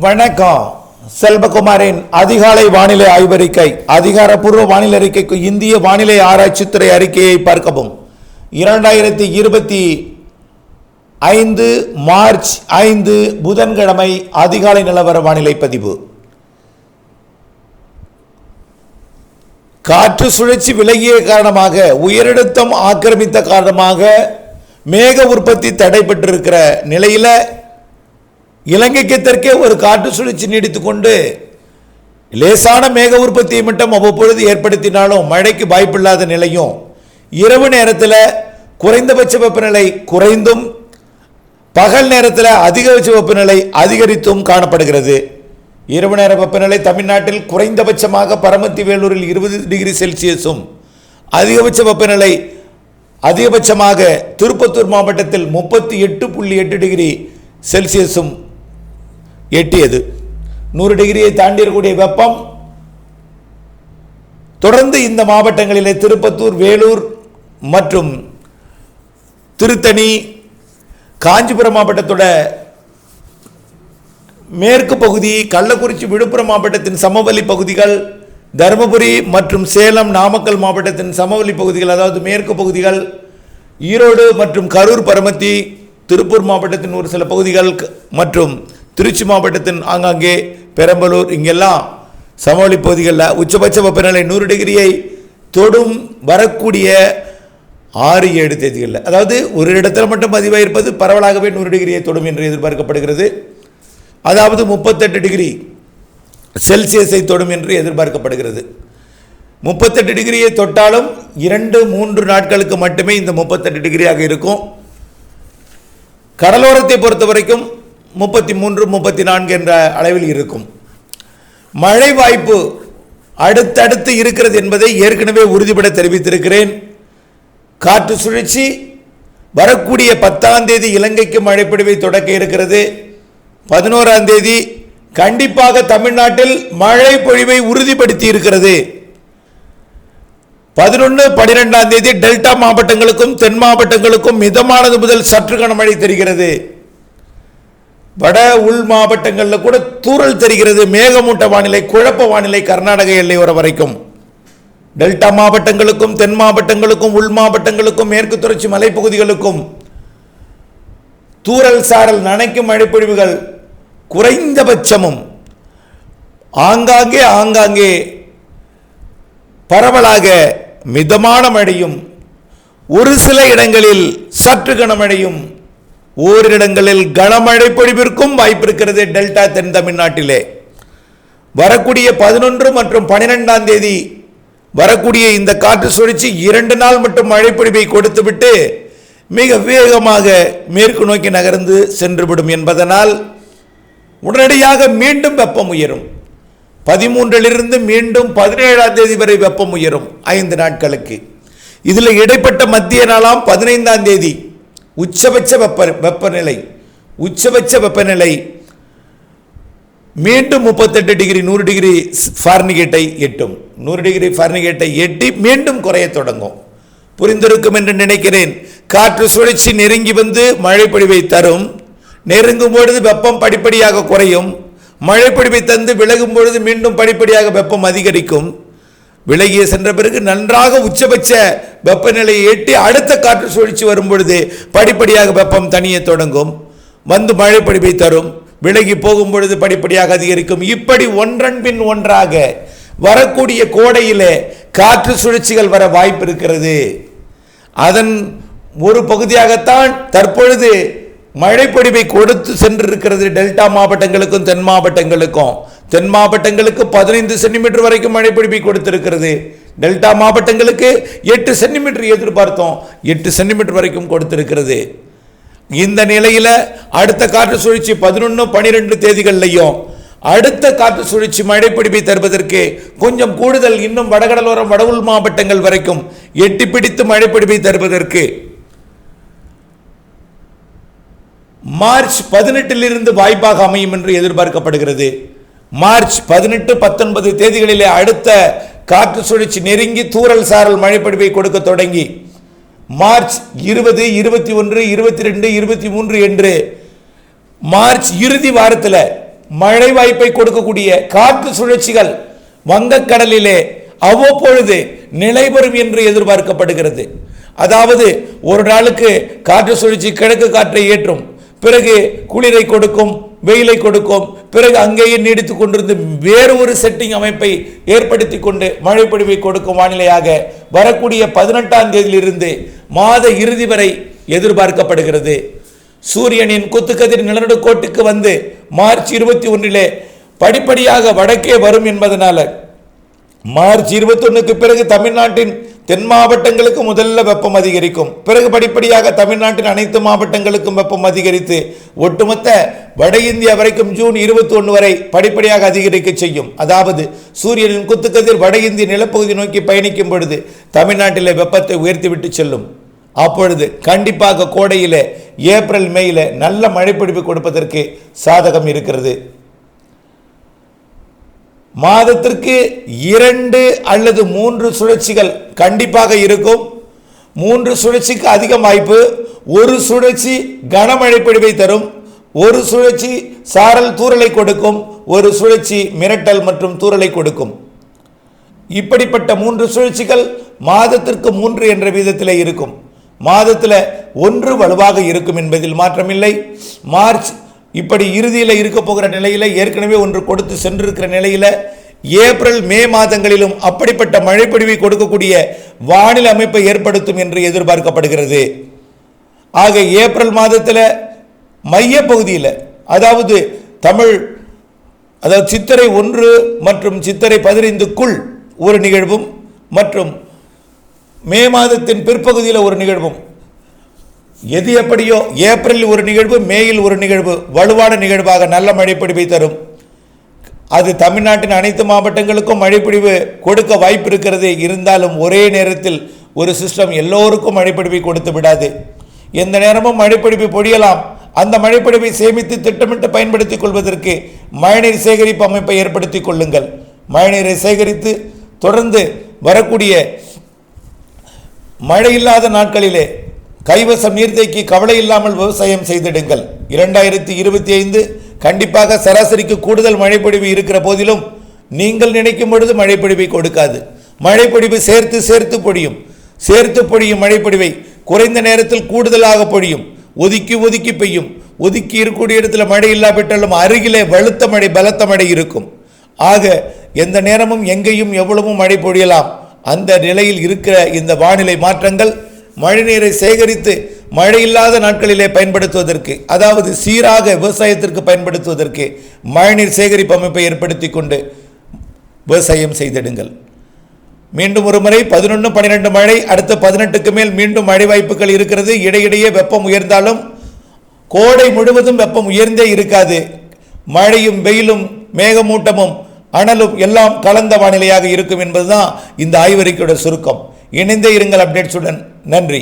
வணக்கம். செல்வகுமாரின் அதிகாலை வானிலை ஆய்வறிக்கை. அதிகாரப்பூர்வ வானிலை அறிக்கைக்கு இந்திய வானிலை ஆராய்ச்சித்துறை அறிக்கையை பார்க்கவும். 2025 மார்ச் 5 புதன்கிழமை அதிகாலை நிலவர வானிலை பதிவு. காற்று சுழற்சி விலகிய காரணமாக, உயரழுத்தம் ஆக்கிரமித்த காரணமாக மேக உற்பத்தி தடைபட்டிருக்கிற நிலையில் இலங்கைக்கு தெற்கே ஒரு காற்று சுழற்சி நீடித்துக் கொண்டு லேசான மேக உற்பத்தியை மட்டும் அவ்வப்பொழுது ஏற்படுத்தினாலும் மழைக்கு வாய்ப்பில்லாத நிலையும், இரவு நேரத்தில் குறைந்தபட்ச வெப்பநிலை குறைந்தும் பகல் நேரத்தில் அதிகபட்ச வெப்பநிலை அதிகரித்தும் காணப்படுகிறது. இரவு நேர வெப்பநிலை தமிழ்நாட்டில் குறைந்தபட்சமாக பரமத்தி வேலூரில் 20 டிகிரி செல்சியஸும், அதிகபட்ச வெப்பநிலை அதிகபட்சமாக திருப்பத்தூர் மாவட்டத்தில் 38.8 டிகிரி செல்சியஸும் எட்டியது. 100 டிகிரியை தாண்டியிருக்கூடிய வெப்பம் தொடர்ந்து இந்த மாவட்டங்களிலே திருப்பத்தூர், வேலூர் மற்றும் திருத்தணி, காஞ்சிபுரம் மாவட்டத்தோட மேற்கு பகுதி, கள்ளக்குறிச்சி, விழுப்புரம் மாவட்டத்தின் சமவெளி பகுதிகள், தருமபுரி மற்றும் சேலம், நாமக்கல் மாவட்டத்தின் சமவெளி பகுதிகள், அதாவது மேற்கு பகுதிகள், ஈரோடு மற்றும் கரூர், பரமத்தி, திருப்பூர் மாவட்டத்தின் ஒரு சில பகுதிகள் மற்றும் திருச்சி மாவட்டத்தின் ஆங்காங்கே பெரம்பலூர், இங்கெல்லாம் சமவெளி பகுதிகளில் உச்சபட்ச வெப்பநிலை 100 டிகிரியை தொடும் வரக்கூடிய 6-7 தேதிகளில், அதாவது ஒரு இடத்துல மட்டும் பதிவாக இருப்பது பரவலாகவே 100 டிகிரியை தொடும் என்று எதிர்பார்க்கப்படுகிறது. அதாவது 38 டிகிரி செல்சியஸை தொடும் என்று எதிர்பார்க்கப்படுகிறது. 38 டிகிரியை தொட்டாலும் 2-3 நாட்களுக்கு மட்டுமே இந்த 38 டிகிரியாக இருக்கும். கடலோரத்தை பொறுத்த வரைக்கும் 33-34 என்ற அளவில் இருக்கும். மழை வாய்ப்பு அடுத்தடுத்து இருக்கிறது என்பதை ஏற்கனவே உறுதிபட தெரிவித்திருக்கிறேன். காற்று சுழற்சி வரக்கூடிய 10ஆம் தேதி இலங்கைக்கு மழைப்பொழிவை தொடக்க இருக்கிறது. 11ஆம் தேதி கண்டிப்பாக தமிழ்நாட்டில் மழை பொழிவை உறுதிப்படுத்தி இருக்கிறது. 11-12ஆம் தேதி டெல்டா மாவட்டங்களுக்கும் தென் மாவட்டங்களுக்கும் மிதமானது முதல் சற்று கனமழை தெரிகிறது. வட உள் மாவட்டங்களில் கூட தூறல் தெரிகிறது. மேகமூட்ட வானிலை, குழப்ப வானிலை கர்நாடக எல்லையோர வரைக்கும். டெல்டா மாவட்டங்களுக்கும் தென் மாவட்டங்களுக்கும் உள் மாவட்டங்களுக்கும் மேற்கு தொடர்ச்சி மலைப்பகுதிகளுக்கும் தூறல் சாரல் நனைக்கும் மழைப்பொழிவுகள் குறைந்தபட்சமும் ஆங்காங்கே பரவலாக மிதமான மழையும், ஒரு சில இடங்களில் சற்று கனமழையும், ஓரிடங்களில் கனமழை பொழிவிற்கும் வாய்ப்பு இருக்கிறது. டெல்டா தென் தமிழ்நாட்டிலே வரக்கூடிய 11 மற்றும் 12ஆம் தேதி வரக்கூடிய இந்த காற்று சுழற்சி 2 நாள் மட்டும் மழை பொழிவை கொடுத்துவிட்டு மிக வேகமாக மேற்கு நோக்கி நகர்ந்து சென்றுவிடும் என்பதனால் உடனடியாக மீண்டும் வெப்பம் உயரும். 13 மீண்டும் 17ஆம் தேதி வரை வெப்பம் உயரும் 5 நாட்களுக்கு. இதில் இடைப்பட்ட மத்திய நாளாம் 15ஆம் தேதி உச்சபட்ச வெப்பநிலை மீண்டும் 38 டிகிரி 100 டிகிரி ஃபாரன்ஹீட்டை எட்டும். 100 டிகிரி ஃபாரன்ஹீட்டை எட்டி மீண்டும் குறைய தொடங்கும். புரிந்திருக்கும் என்று நினைக்கிறேன். காற்று சுழற்சி நெருங்கி வந்து மழை பொழிவை தரும். நெருங்கும் பொழுது வெப்பம் படிப்படியாக குறையும். மழை பொழிவை தந்து விலகும் பொழுது மீண்டும் படிப்படியாக வெப்பம் அதிகரிக்கும். விலகிய சென்ற பிறகு நன்றாக உச்சபட்ச வெப்பநிலையை எட்டி அடுத்த காற்று சுழற்சி வரும் பொழுது படிப்படியாக வெப்பம் தனிய தொடங்கும். வந்து மழை பொழிவை தரும். விலகி போகும் பொழுது படிப்படியாக அதிகரிக்கும். இப்படி ஒன்றன் பின் ஒன்றாக வரக்கூடிய கோடையிலே காற்று சுழற்சிகள் வர வாய்ப்பு இருக்கிறது. அதன் ஒரு பகுதியாகத்தான் தற்பொழுது மழை பொழிவை கொடுத்து சென்றிருக்கிறது டெல்டா மாவட்டங்களுக்கும் தென் மாவட்டங்களுக்கும். தென் மாவட்டங்களுக்கு 15 சென்டிமீட்டர் வரைக்கும் மழை பொழிவை கொடுத்திருக்கிறது. டெல்டா மாவட்டங்களுக்கு 8 சென்டிமீட்டர் எதிர்பார்த்தோம், 8 சென்டிமீட்டர் வரைக்கும் கொடுத்திருக்கிறது. இந்த நிலையில் அடுத்த காற்று சுழற்சி 11-12 தேதிகளிலையும் அடுத்த காற்று சுழற்சி மழை பொழிவை தருவதற்கு கொஞ்சம் கூடுதல், இன்னும் வடகடலோரம் வட உள் மாவட்டங்கள் வரைக்கும் எட்டி பிடித்து மழை பொழிவை தருவதற்கு மார்ச் 18 வாய்ப்பாக அமையும் என்று எதிர்பார்க்கப்படுகிறது. மார்ச் 18-19 தேதிகளிலே அடுத்த காற்று சுழற்சி நெருங்கி தூறல் சாரல் மழைப்பொழிவை கொடுக்க தொடங்கி மார்ச் 20, 21, 22, 23 என்று மார்ச் இறுதி வாரத்தில் மழை வாய்ப்பை கொடுக்கக்கூடிய காற்று சுழற்சிகள் வங்கக்கடலிலே அவ்வப்பொழுது நிலைபெறும் என்று எதிர்பார்க்கப்படுகிறது. அதாவது ஒரு நாளுக்கு காற்று சுழற்சி கிழக்கு காற்றை ஏற்றும், பிறகு குளிரை கொடுக்கும், வெயிலை கொடுக்கும், பிறகு அங்கேயே நீடித்துக் கொண்டிருந்து வேறு ஒரு செட்டிங் அமைப்பை ஏற்படுத்தி கொண்டு மழைப்பொழிவை கொடுக்கும் வானிலையாக வரக்கூடிய 18ஆம் தேதியிலிருந்து மாத இறுதி வரை எதிர்பார்க்கப்படுகிறது. சூரியனின் குத்துக்கதிர் நிலநடுக்கோட்டுக்கு வந்து மார்ச் 21 படிப்படியாக வடக்கே வரும் என்பதனால மார்ச் 21க்கு பிறகு தமிழ்நாட்டின் தென் மாவட்டங்களுக்கு முதல்ல வெப்பம் அதிகரிக்கும். பிறகு படிப்படியாக தமிழ்நாட்டின் அனைத்து மாவட்டங்களுக்கும் வெப்பம் அதிகரித்து ஒட்டுமொத்த வட இந்தியா வரைக்கும் ஜூன் 21 வரை படிப்படியாக அதிகரிக்க செய்யும். அதாவது சூரியனின் குத்துக்கதிர் வட இந்திய நிலப்பகுதி நோக்கி பயணிக்கும் பொழுது தமிழ்நாட்டிலே வெப்பத்தை உயர்த்திவிட்டு செல்லும். அப்பொழுது கண்டிப்பாக கோடையில் ஏப்ரல் மேயில் நல்ல மழைப்பிடிப்பு கொடுப்பதற்கு சாதகம் இருக்கிறது. மாதத்திற்கு 2 அல்லது 3 சுழற்சிகள் கண்டிப்பாக இருக்கும். 3 சுழற்சிக்கு அதிக வாய்ப்பு. ஒரு சுழற்சி கனமழை பொழிவை தரும், ஒரு சுழற்சி சாரல் தூறலை கொடுக்கும், ஒரு சுழற்சி மிரட்டல் மற்றும் தூறலை கொடுக்கும். இப்படிப்பட்ட 3 சுழற்சிகள் மாதத்திற்கு 3 என்ற வீதத்தில் இருக்கும். மாதத்தில் 1 வலுவாக இருக்கும் என்பதில் மாற்றமில்லை. மார்ச் இப்படி இறுதியில் இருக்க போகிற நிலையில் ஏற்கனவே ஒன்று கொடுத்து சென்றிருக்கிற நிலையில் ஏப்ரல் மே மாதங்களிலும் அப்படிப்பட்ட மழைப்பொழிவை கொடுக்கக்கூடிய வானிலை அமைப்பை ஏற்படுத்தும் என்று எதிர்பார்க்கப்படுகிறது. ஆக ஏப்ரல் மாதத்தில் மைய பகுதியில் அதாவது சித்திரை 1 மற்றும் சித்திரை 15க்குள் ஒரு நிகழ்வும் மற்றும் மே மாதத்தின் பிற்பகுதியில் ஒரு நிகழ்வும், எது எப்படியோ ஏப்ரலில் ஒரு நிகழ்வு, மேயில் ஒரு நிகழ்வு வலுவான நிகழ்வாக நல்ல மழைப்பொழிவை தரும். அது தமிழ்நாட்டின் அனைத்து மாவட்டங்களுக்கும் மழைப்பொழிவு கொடுக்க வாய்ப்பு இருக்கிறது. இருந்தாலும் ஒரே நேரத்தில் ஒரு சிஸ்டம் எல்லோருக்கும் மழைப்பொழிவை கொடுத்து விடாது. எந்த நேரமும் மழைப்பொழிவு பொழியலாம். அந்த மழைப்பொழிவை சேமித்து திட்டமிட்டு பயன்படுத்திக் கொள்வதற்கு மழைநீர் சேகரிப்பு அமைப்பை ஏற்படுத்திக் கொள்ளுங்கள். மழைநீரை சேகரித்து தொடர்ந்து வரக்கூடிய மழை இல்லாத நாட்களிலே கைவசம் நீர்த்தேக்கி கவலை இல்லாமல் விவசாயம் செய்திடுங்கள். 2025 கண்டிப்பாக சராசரிக்கு கூடுதல் மழைப்பொழிவு இருக்கிற போதிலும் நீங்கள் நினைக்கும் பொழுது மழைப்பொழிவை கொடுக்காது. மழைப்பொழிவு சேர்த்து பொழியும். சேர்த்து பொழியும் மழைப்பொழிவை குறைந்த நேரத்தில் கூடுதலாக பொழியும். ஒதுக்கி பெய்யும். ஒதுக்கி இருக்கக்கூடிய இடத்துல மழை இல்லாவிட்டாலும் அருகிலே வலுத்த மழை பலத்த மழை இருக்கும். ஆக எந்த நேரமும் எங்கேயும் எவ்வளவும் மழை பொழியலாம். அந்த நிலையில் இருக்கிற இந்த வானிலை மாற்றங்கள் மழைநீரை சேகரித்து மழை இல்லாத நாட்களிலே பயன்படுத்துவதற்கு, அதாவது சீராக விவசாயத்திற்கு பயன்படுத்துவதற்கு மழைநீர் சேகரிப்பு அமைப்பை ஏற்படுத்தி கொண்டு விவசாயம் செய்திடுங்கள். மீண்டும் ஒரு முறை 11, 12 மழை, அடுத்த 18க்கு மேல் மீண்டும் மழை வாய்ப்புகள் இருக்கிறது. இடையிடையே வெப்பம் உயர்ந்தாலும் கோடை முழுவதும் வெப்பம் உயர்ந்தே இருக்காது. மழையும் வெயிலும் மேகமூட்டமும் அனலும் எல்லாம் கலந்த வானிலையாக இருக்கும் என்பதுதான் இந்த ஆய்வறிக்கையோட சுருக்கம். இணைந்தே இருங்கள் அப்டேட்ஸுடன். நன்றி.